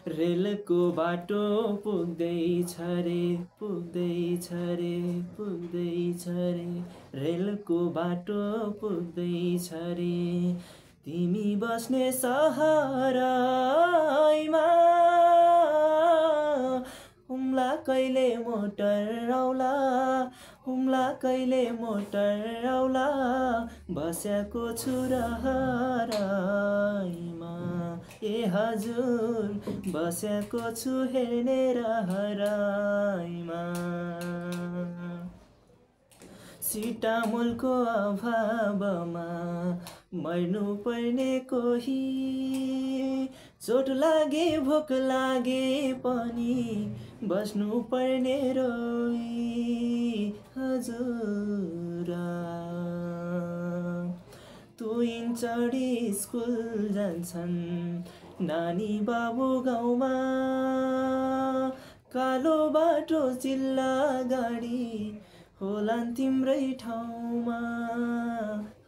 रेलको बाटो पुग्दैछ रे पुग्दैछ रे पुग्दैछ रे रेलको बाटो पुग्दैछ रे तिमी बस्ने सहरैमा हुम्ला कहिले मोटर आउला हुम्ला कहिले मोटर आउला बस्याको छु रहरैमा ए हजुर बस्याको छु हेर्ने रहरैमा सिटामोलको अभावमा मर्नु पर्ने कोही चोट लागे भोक लागे पनि बस्नु पर्ने रोई हजुर तुइन चढी स्कुल जान्छन् नानी बाबु गाउँमा कालो बाटो चिल्ला गाडी होलान् तिम्रै ठाउँमा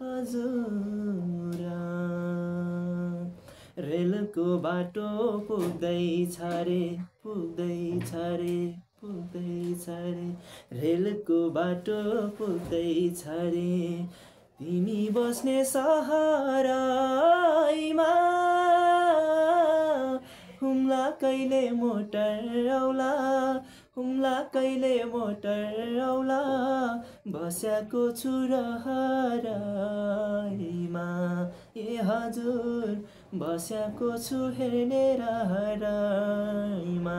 हजुर रेलको बाटो पुग्दैछ रे पुग्दैछ रे पुग्दैछ रे रेलको बाटो पुग्दैछ रे तिमी बस्ने सहरैमा हुम्ला कहिले मोटर आउला हुम्ला कहिले मोटर आउला बस्याको छु रहरैमा ए हजुर बस्याको छु हेर्ने रहरैमा